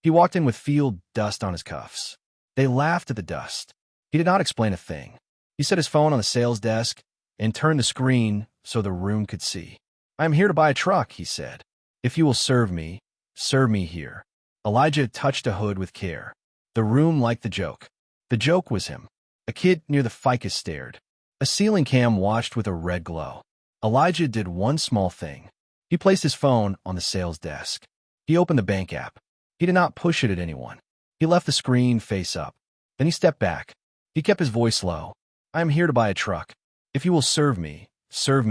He walked in with field dust on his cuffs. They laughed at the dust. He did not explain a thing. He set his phone on the sales desk and turned the screen so the room could see. "I am here to buy a truck," he said. "If you will serve me here." Elijah touched a hood with care. The room liked the joke. The joke was him. A kid near the ficus stared. A ceiling cam watched with a red glow. Elijah did one small thing. He placed his phone on the sales desk. He opened the bank app. He did not push it at anyone. He left the screen face up. Then he stepped back. He kept his voice low. "I am here to buy a truck. If you will serve me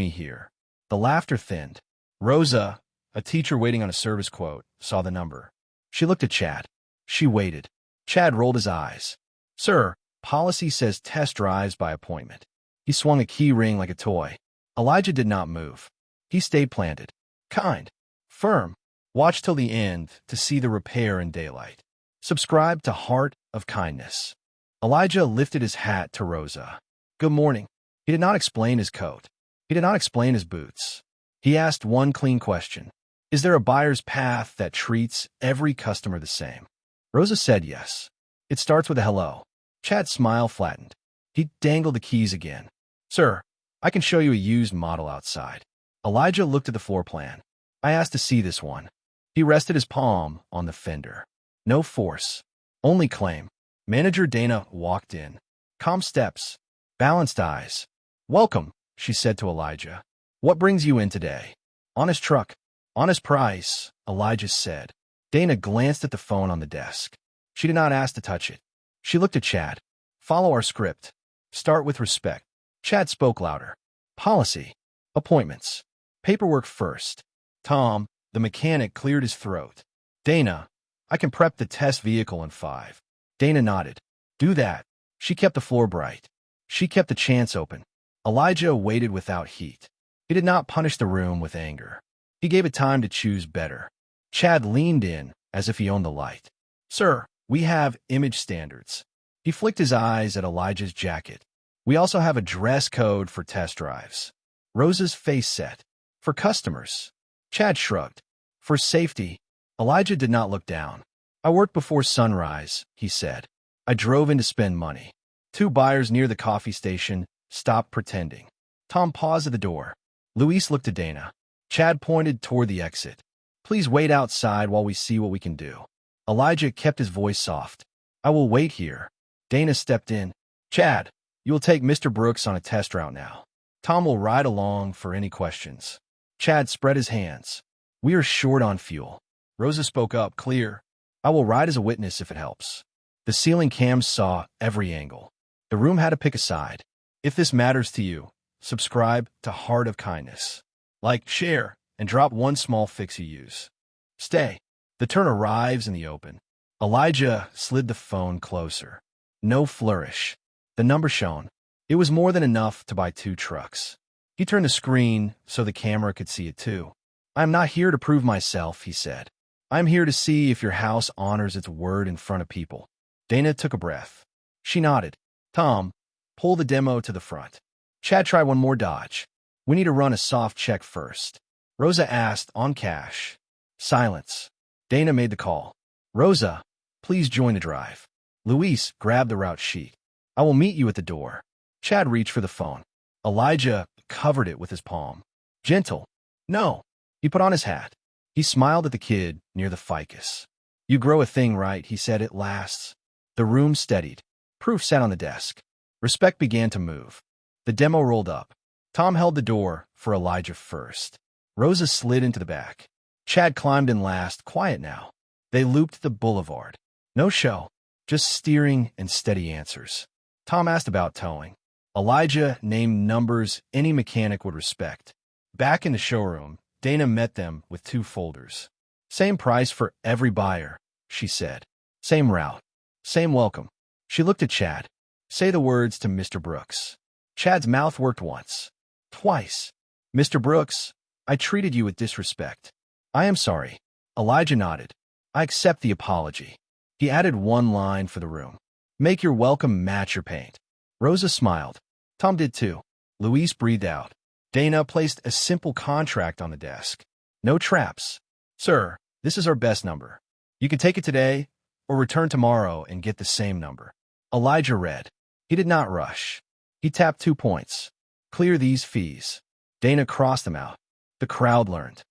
here." The laughter thinned. Rosa, a teacher waiting on a service quote, saw the number. She looked at Chad. She waited. Chad rolled his eyes. "Sir, policy says test drives by appointment." He swung a key ring like a toy. Elijah did not move. He stayed planted. Kind. Firm. Watch till the end to see the repair in daylight. Subscribe to Heart of Kindness. Elijah lifted his hat to Rosa. "Good morning." He did not explain his coat. He did not explain his boots. He asked one clean question. "Is there a buyer's path that treats every customer the same?" Rosa said yes. "It starts with a hello." Chad's smile flattened. He dangled the keys again. "Sir, I can show you a used model outside." Elijah looked at the floor plan. "I asked to see this one." He rested his palm on the fender. No force. Only claim. Manager Dana walked in. Calm steps. Balanced eyes. "Welcome," she said to Elijah. "What brings you in today?" "Honest truck." "Honest price," Elijah said. Dana glanced at the phone on the desk. She did not ask to touch it. She looked at Chad. "Follow our script. Start with respect." Chad spoke louder. "Policy. Appointments. Paperwork first." Tom, the mechanic, cleared his throat. "Dana, I can prep the test vehicle in 5. Dana nodded. "Do that." She kept the floor bright. She kept the chance open. Elijah waited without heat. He did not punish the room with anger. He gave it time to choose better. Chad leaned in as if he owned the light. "Sir, we have image standards." He flicked his eyes at Elijah's jacket. "We also have a dress code for test drives." Rosa's face set. "For customers." Chad shrugged. "For safety." Elijah did not look down. "I worked before sunrise," he said. "I drove in to spend money." 2 buyers near the coffee station stopped pretending. Tom paused at the door. Luis looked at Dana. Chad pointed toward the exit. "Please wait outside while we see what we can do." Elijah kept his voice soft. "I will wait here." Dana stepped in. "Chad, you will take Mr. Brooks on a test route now. Tom will ride along for any questions." Chad spread his hands. "We are short on fuel." Rosa spoke up, clear. "I will ride as a witness if it helps." The ceiling cams saw every angle. The room had to pick a side. If this matters to you, subscribe to Heart of Kindness. Like, share, and drop one small fix you use. Stay. The turn arrives in the open. Elijah slid the phone closer. No flourish. The number shown. It was more than enough to buy 2 trucks. He turned the screen so the camera could see it too. "I am not here to prove myself," he said. "I am here to see if your house honors its word in front of people." Dana took a breath. She nodded. "Tom, pull the demo to the front." Chad tried one more dodge. "We need to run a soft check first." Rosa asked, "On cash?" Silence. Dana made the call. "Rosa, please join the drive." Luis grabbed the route sheet. "I will meet you at the door." Chad reached for the phone. Elijah covered it with his palm. "Gentle." "No." He put on his hat. He smiled at the kid near the ficus. "You grow a thing right," he said. "It lasts." The room steadied. Proof sat on the desk. Respect began to move. The demo rolled up. Tom held the door for Elijah first. Rosa slid into the back. Chad climbed in last, quiet now. They looped the boulevard. No show, just steering and steady answers. Tom asked about towing. Elijah named numbers any mechanic would respect. Back in the showroom, Dana met them with 2 folders. "Same price for every buyer," she said. "Same route. Same welcome." She looked at Chad. "Say the words to Mr. Brooks." Chad's mouth worked once. Twice. "Mr. Brooks, I treated you with disrespect." "I am sorry." Elijah nodded. "I accept the apology." He added one line for the room. "Make your welcome match your paint." Rosa smiled. Tom did too. Luis breathed out. Dana placed a simple contract on the desk. "No traps." "Sir, this is our best number." You can take it today or return tomorrow and get the same number. Elijah read. He did not rush. He tapped 2 points. Clear these fees. Dana crossed them out. The crowd learned.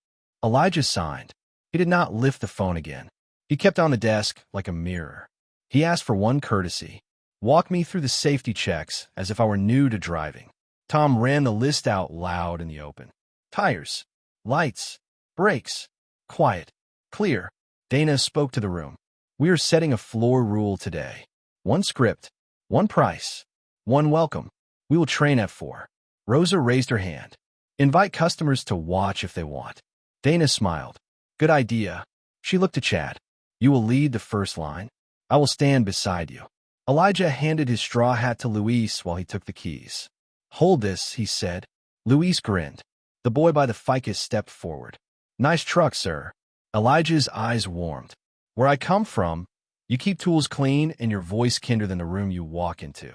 Elijah signed. He did not lift the phone again. He kept on the desk like a mirror. He asked for one courtesy. Walk me through the safety checks as if I were new to driving. Tom ran the list out loud in the open. Tires, lights, brakes, quiet, clear. Dana spoke to the room. We are setting a floor rule today. One script, one price, one welcome. We will train at 4. Rosa raised her hand. Invite customers to watch if they want. Dana smiled. Good idea. She looked to Chad. You will lead the first line. I will stand beside you. Elijah handed his straw hat to Luis while he took the keys. Hold this, he said. Luis grinned. The boy by the ficus stepped forward. Nice truck, sir. Elijah's eyes warmed. Where I come from, you keep tools clean and your voice kinder than the room you walk into.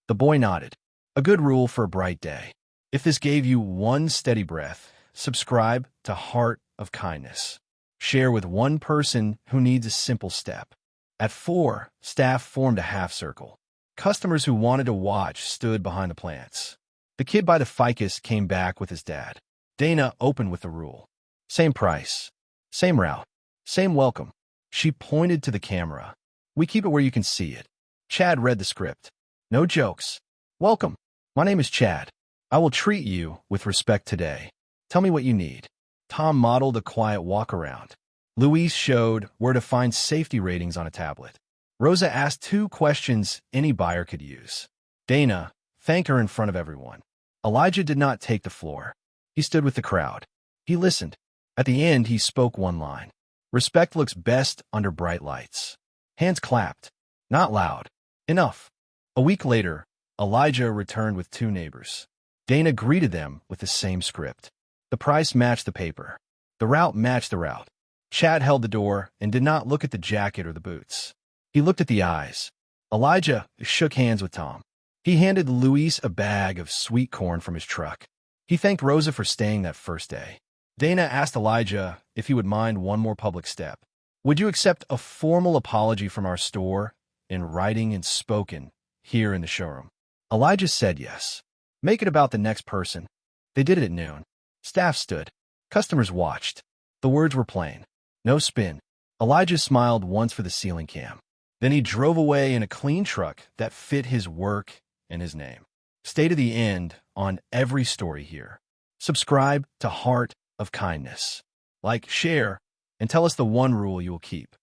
The boy nodded. A good rule for a bright day. If this gave you one steady breath, subscribe to Heart of Kindness. Share with one person who needs a simple step. At 4, staff formed a half circle. Customers who wanted to watch stood behind the plants. The kid by the ficus came back with his dad. Dana opened with the rule. Same price, same route, same welcome. She pointed to the camera. We keep it where you can see it. Chad read the script. No jokes. Welcome. My name is Chad. I will treat you with respect today. Tell me what you need. Tom modeled a quiet walk around. Luis showed where to find safety ratings on a tablet. Rosa asked 2 questions any buyer could use. Dana thanked her in front of everyone. Elijah did not take the floor. He stood with the crowd. He listened. At the end, he spoke one line. Respect looks best under bright lights. Hands clapped. Not loud. Enough. A week later, Elijah returned with 2 neighbors. Dana greeted them with the same script. The price matched the paper. The route matched the route. Chad held the door and did not look at the jacket or the boots. He looked at the eyes. Elijah shook hands with Tom. He handed Luis a bag of sweet corn from his truck. He thanked Rosa for staying that first day. Dana asked Elijah if he would mind one more public step. Would you accept a formal apology from our store, in writing and spoken, here in the showroom? Elijah said yes. Make it about the next person. They did it at noon. Staff stood. Customers watched. The words were plain. No spin. Elijah smiled once for the ceiling cam. Then he drove away in a clean truck that fit his work and his name. Stay to the end on every story here. Subscribe to Heart of Kindness. Like, share, and tell us the one rule you will keep.